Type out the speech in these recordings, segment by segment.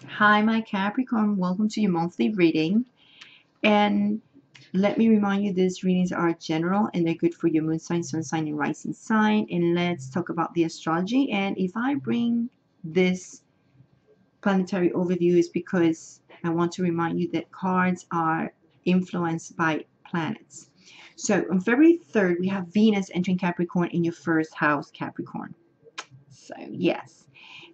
Hi, my Capricorn. Welcome to your monthly reading. And let me remind you, these readings are general and they're good for your moon sign, sun sign, and rising sign. And let's talk about the astrology. And if I bring this planetary overview, is because I want to remind you that cards are influenced by planets. So on February 3rd, we have Venus entering Capricorn in your first house, Capricorn. So, yes,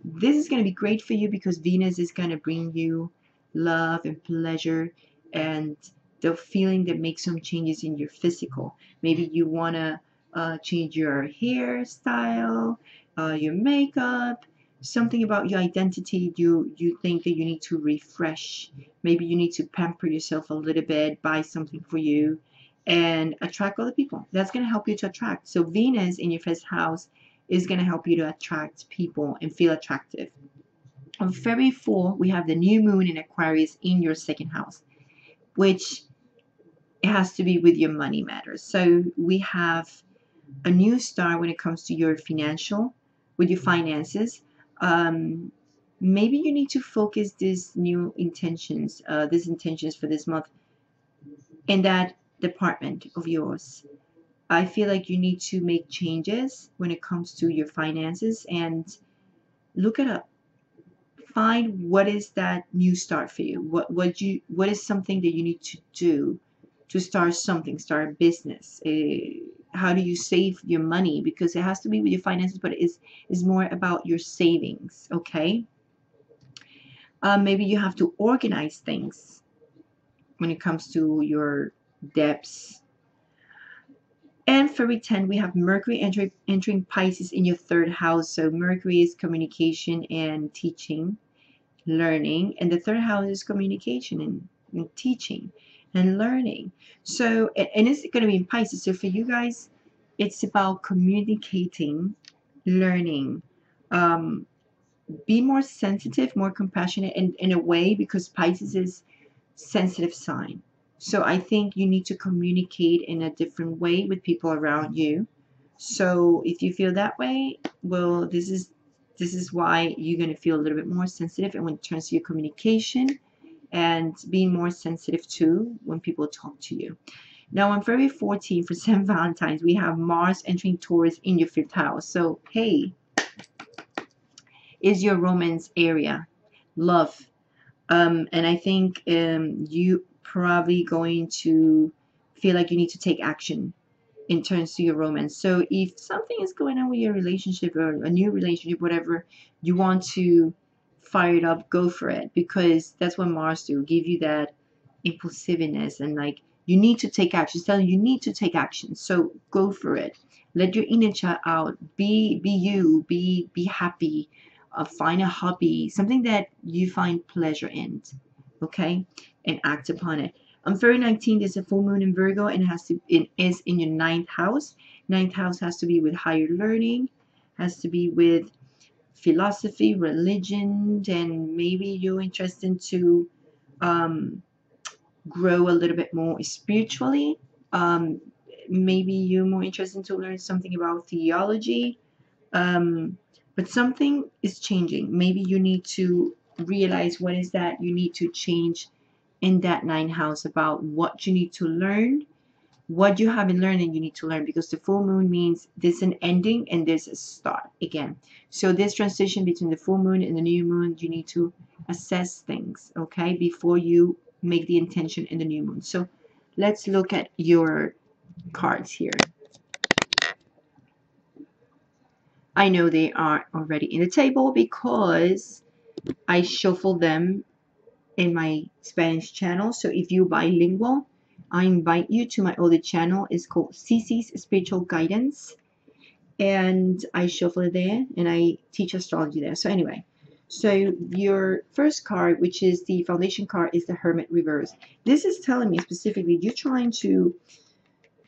this is going to be great for you because Venus is going to bring you love and pleasure and the feeling that makes some changes in your physical. Maybe you want to change your hairstyle, your makeup, something about your identity. You think that you need to refresh. Maybe you need to pamper yourself a little bit, buy something for you, and attract other people. That's going to help you to attract. So Venus in your first house is going to help you to attract people and feel attractive. On February 4, we have the new moon in Aquarius in your second house, which it has to be with your money matters. So we have a new start when it comes to your financial, with your finances. Maybe you need to focus these intentions for this month in that department of yours. I feel like you need to make changes when it comes to your finances and look it up. Find what is that new start for you. What is something that you need to do to start something, start a business. How do you save your money? Because it has to be with your finances, but it is more about your savings. Okay. Maybe you have to organize things when it comes to your debts. And February 10, we have Mercury entering Pisces in your third house. So Mercury is communication and teaching, learning. And the third house is communication and teaching and learning. So, and it's going to be in Pisces. So for you guys, it's about communicating, learning. Be more sensitive, more compassionate in a way, because Pisces is sensitive sign. So I think you need to communicate in a different way with people around you. So if you feel that way, well, this is why you're going to feel a little bit more sensitive, and when it turns to your communication and being more sensitive too when people talk to you. Now on February 14th for St. Valentine's, we have Mars entering Taurus in your fifth house. So hey, is your romance area, love. And I think you probably going to feel like you need to take action in terms to your romance. So if something is going on with your relationship or a new relationship, whatever, you want to fire it up, go for it, because that's what Mars do, give you that impulsiveness and like you need to take action. It's telling you need to take action. So go for it. Let your inner child out. Be you. Be happy. Find a hobby, something that you find pleasure in, okay, and act upon it. On February 19th, there's a full moon in Virgo, and it is in your ninth house. Ninth house has to be with higher learning, has to be with philosophy, religion, and maybe you're interested to grow a little bit more spiritually. Maybe you're more interested to learn something about theology. But something is changing. Maybe you need to realize what is that you need to change in that ninth house about what you need to learn, what you haven't learned and you need to learn, because the full moon means there's an ending and there's a start again. So this transition between the full moon and the new moon, you need to assess things, okay, before you make the intention in the new moon. So let's look at your cards here. I know they are already in the table because I shuffle them in my Spanish channel. So if you bilingual, I invite you to my other channel. It's called Cece's Spiritual Guidance. And I shuffle it there and I teach astrology there. So anyway, so your first card, which is the foundation card, is the Hermit reverse. This is telling me specifically you're trying to,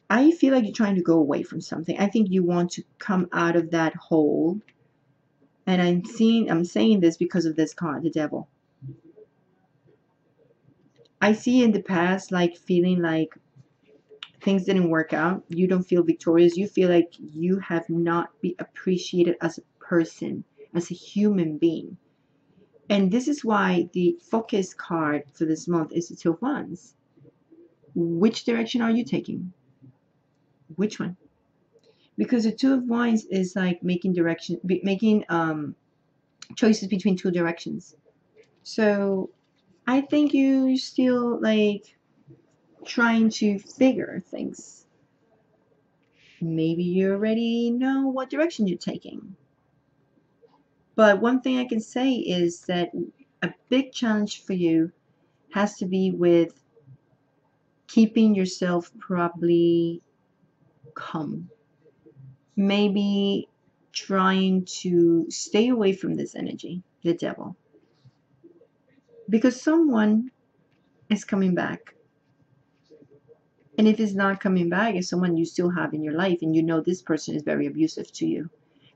I feel like you're trying to go away from something. I think you want to come out of that hole. And I'm saying this because of this card, the Devil. I see in the past like feeling like things didn't work out. You don't feel victorious. You feel like you have not been appreciated as a person, as a human being. And this is why the focus card for this month is the Two of Wands. Which direction are you taking? Which one? Because the Two of Wands is like making choices between two directions. So I think you still like trying to figure things. Maybe you already know what direction you're taking. But one thing I can say is that a big challenge for you has to be with keeping yourself probably calm. Maybe trying to stay away from this energy, the devil. Because someone is coming back. And if it's not coming back, it's someone you still have in your life and you know this person is very abusive to you.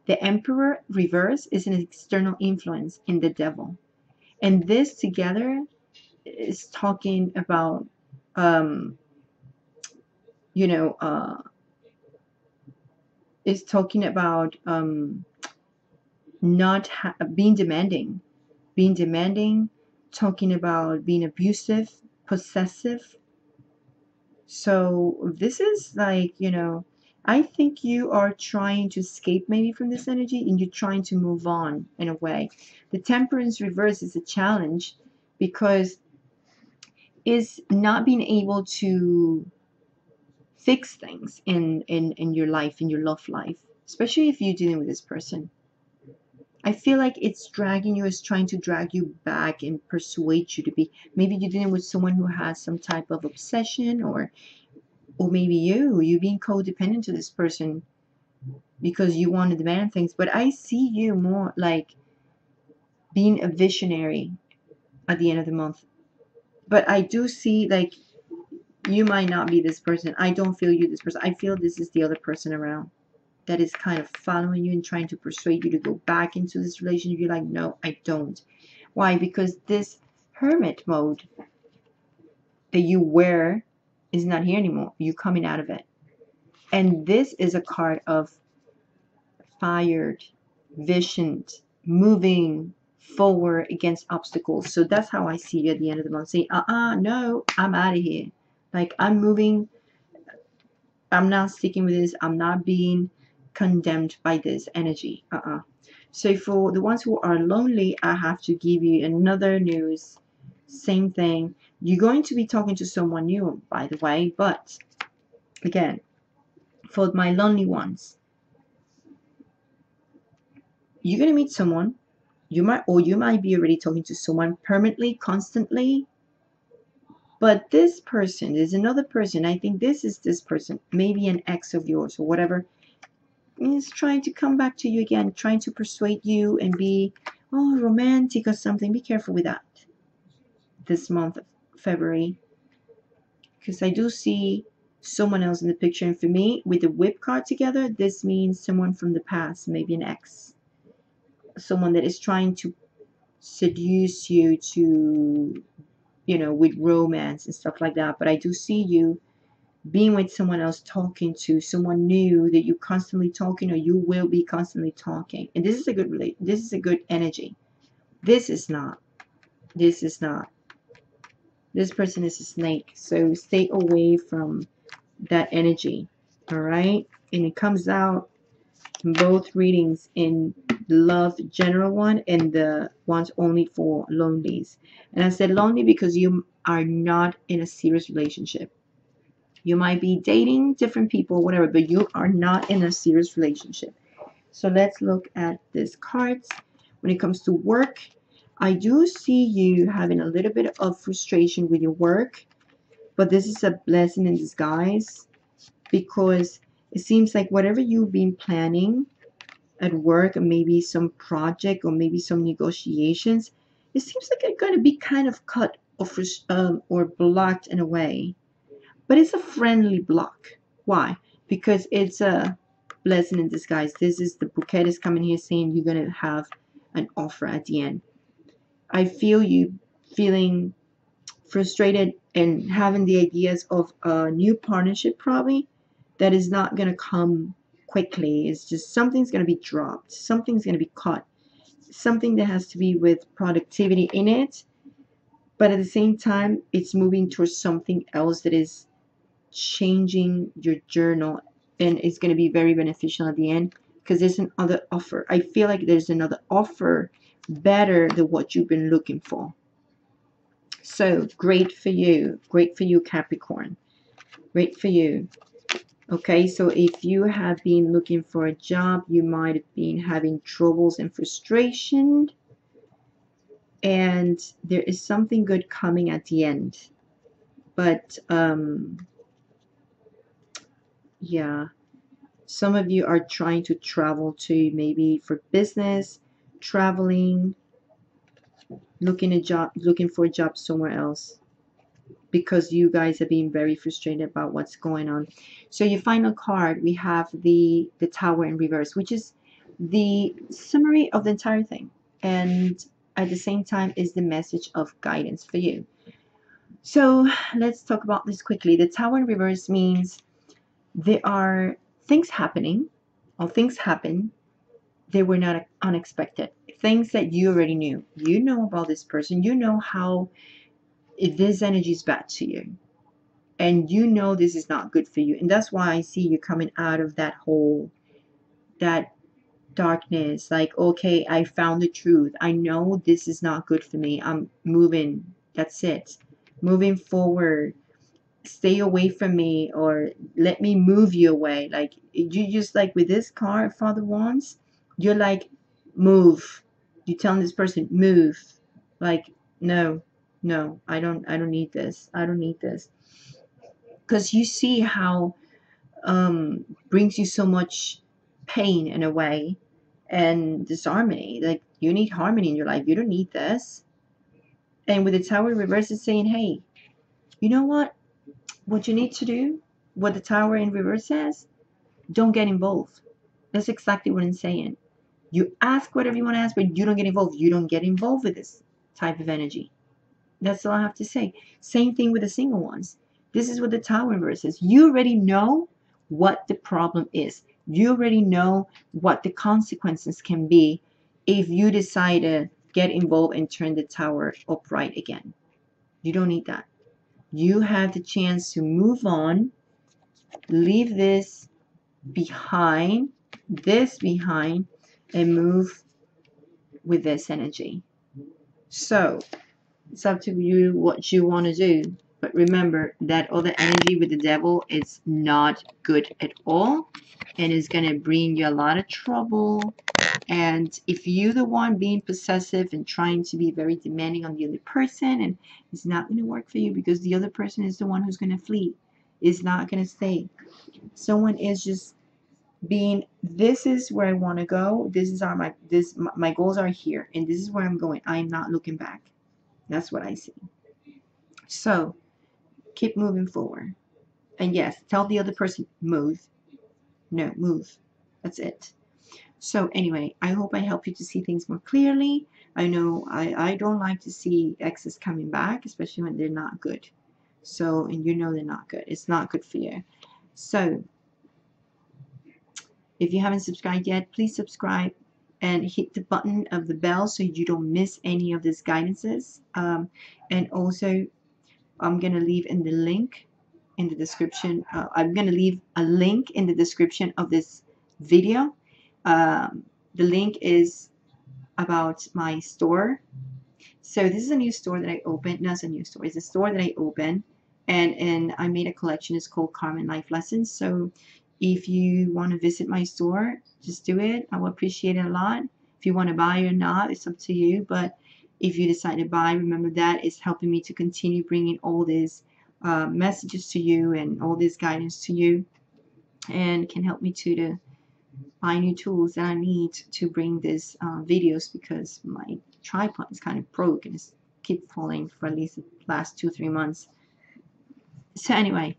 The Emperor reverse is an external influence in the devil. And this together is talking about, is talking about not being demanding, talking about being abusive, possessive. So this is like, I think you are trying to escape maybe from this energy and you're trying to move on in a way. The Temperance reverse is a challenge because it's not being able to fix things in your life, in your love life, especially if you're dealing with this person. I feel like it's dragging you, it's trying to drag you back and persuade you to be, maybe you're dealing with someone who has some type of obsession, or maybe you're being codependent to this person because you want to demand things. But I see you more like being a visionary at the end of the month. But I do see like you might not be this person. I don't feel you this person. I feel this is the other person around that is kind of following you and trying to persuade you to go back into this relationship. You're like, no, I don't. Why? Because this hermit mode that you wear is not here anymore. You're coming out of it. And this is a card of fired, visioned, moving forward against obstacles. So that's how I see you at the end of the month. Say, no, I'm out of here. Like, I'm moving. I'm not sticking with this. I'm not being condemned by this energy. So for the ones who are lonely, I have to give you another news. Same thing. You're going to be talking to someone new, by the way. But again, for my lonely ones, you're going to meet someone. You might be already talking to someone permanently, constantly. But this person, there's another person. I think this is this person, maybe an ex of yours or whatever, is trying to come back to you again, trying to persuade you and be romantic or something. Be careful with that this month of February, because I do see someone else in the picture. And for me, with the whip card together, this means someone from the past, maybe an ex, someone that is trying to seduce you to, with romance and stuff like that. But I do see you being with someone else, talking to someone new that you're constantly talking, or you will be constantly talking. And this is a good this is a good energy. This is not. This person is a snake. So stay away from that energy. All right. And it comes out in both readings, in the love general one and the ones only for lonelies. And I said lonely because you are not in a serious relationship. You might be dating different people, whatever, but you are not in a serious relationship. So let's look at these cards. When it comes to work, I do see you having a little bit of frustration with your work, but this is a blessing in disguise, because it seems like whatever you've been planning at work, or maybe some project, or maybe some negotiations, it seems like it's going to be kind of cut or blocked in a way. But it's a friendly block. Why? Because it's a blessing in disguise. This is the bouquet is coming here saying you're going to have an offer at the end. I feel you feeling frustrated and having the ideas of a new partnership probably that is not going to come quickly. It's just something's going to be dropped. Something's going to be cut. something that has to be with productivity in it, but at the same time, it's moving towards something else that is changing your journal, and it's going to be very beneficial at the end, because there's another offer. I feel like there's another offer better than what you've been looking for. So great for you. Great for you, Capricorn. Great for you. Okay, so if you have been looking for a job, you might have been having troubles and frustration, and there is something good coming at the end. But yeah, some of you are trying to travel to, maybe for business, traveling, looking for a job somewhere else, because you guys are being very frustrated about what's going on. So your final card, we have the Tower in reverse, which is the summary of the entire thing, and at the same time is the message of guidance for you. So let's talk about this quickly. The Tower in reverse means there are things happening, or things happen, they were not unexpected. Things that you already knew. You know about this person. You know how, if this energy is bad to you, and you know this is not good for you, and that's why I see you coming out of that hole, that darkness. Like, okay, I found the truth. I know this is not good for me. I'm moving. That's it. Moving forward. Stay away from me, or let me move you away. Like, you just, like with this card, Father Wands, you're like, move. You're telling this person, move. Like, no, I don't need this. I don't need this. Because you see how brings you so much pain in a way, and disharmony. Like, you need harmony in your life. You don't need this. And with the Tower reverse, is saying, hey, you know what you need to do, what the Tower in reverse says, don't get involved. That's exactly what I'm saying. You ask whatever you want to ask, but you don't get involved. You don't get involved with this type of energy. That's all I have to say. Same thing with the single ones. This is what the Tower in reverse says. You already know what the problem is. You already know what the consequences can be if you decide to get involved and turn the Tower upright again. You don't need that. You have the chance to move on, leave this behind, and move with this energy. So it's up to you what you want to do. But remember, that other energy with the devil is not good at all, and is going to bring you a lot of trouble. And if you're the one being possessive and trying to be very demanding on the other person, and it's not going to work for you, because the other person is the one who's going to flee, is not going to stay. Someone is just being, this is where I want to go, my goals are here, and this is where I'm going. I'm not looking back. That's what I see. So keep moving forward. And yes, tell the other person, move. No, move. That's it. So anyway, I hope I help you to see things more clearly. I know I don't like to see exes coming back, especially when they're not good. So, and you know they're not good. It's not good for you. So if you haven't subscribed yet, please subscribe and hit the button of the bell so you don't miss any of these guidances. And also, I'm going to leave in the link in the description. I'm going to leave a link in the description of this video. The link is about my store. So this is a new store that I opened. No, it's a new store. It's a store that I opened, and I made a collection. It's called Carmen Life Lessons. So if you want to visit my store, just do it. I will appreciate it a lot. If you want to buy or not, it's up to you. But if you decide to buy, remember that is helping me to continue bringing all these messages to you and all this guidance to you, and can help me to buy new tools that I need to bring these videos, because my tripod is kind of broke and it's keep falling for at least the last 2-3 months. So anyway,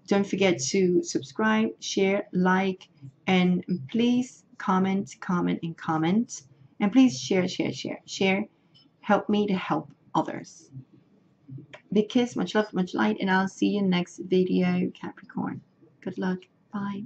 don't forget to subscribe, share, like, and please comment. And please share. Help me to help others. Big kiss, much love, much light, and I'll see you next video, Capricorn. Good luck. Bye.